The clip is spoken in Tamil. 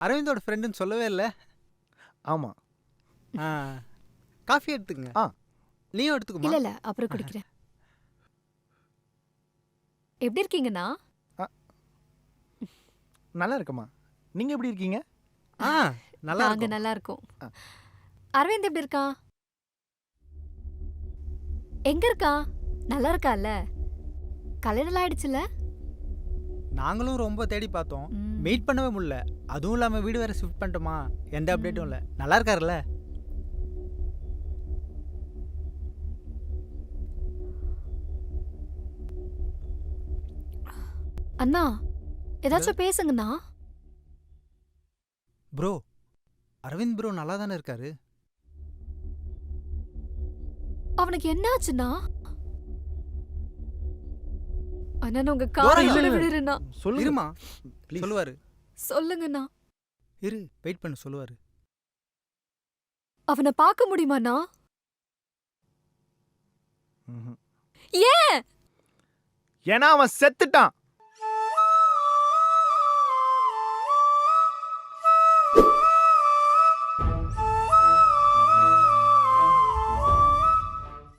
அரவிந்தோட ஃப்ரெண்டுன்னு சொல்லவே இல்ல. ஆமா. ஆ. காஃபி எடுத்துக்கங்க. ஆ. நீயும் எடுத்துக்கமா. இல்ல அப்புறம் குடிக்கிறேன். எப்படி இருக்கீங்கண்ணா? நல்லா இருக்கம்மா. நீங்க எப்படி இருக்கீங்க? ஆ நல்லா நாங்க இருக்கும். நல்லா இருக்கோம். ஆ. அரவிந்த் எப்படி இருக்கான்? எங்க இருக்கான்? நல்லா இருக்கான்ல? கல்யாணம் ஆயிடுச்சுல? நாங்களும் ரொம்ப தேடி பார்த்தோம். ம். மீட் பண்ணவே முடியல. அதுவும் இல்லாம வீடு வேற ஷிஃப்ட் பண்ணிட்டோமா. எந்த அப்டேட்டும் இல்ல. நல்லா இருக்காருல்ல? அண்ணா ஏதாச்சும் பேசுங்கண்ணா. ப்ரோ அரவிந்த் ப்ரோ நல்லா தானே இருக்காரு. அவனுக்கு என்ன ஆச்சுண்ணா? அண்ணா நான் உங்க தோரா, காலை இல்ல, இல்ல. விடுறேண்ணா. சொல்லுங்க. இருமா Please. சொல்லுவாரு. சொல்லுங்கண்ணா. இரு வெயிட் பண்ணு சொல்லுவாரு. அவனை பார்க்க முடியுமாண்ணா? ம்ஹும். ஏன்? ஏன்னா அவன் செத்துட்டான்.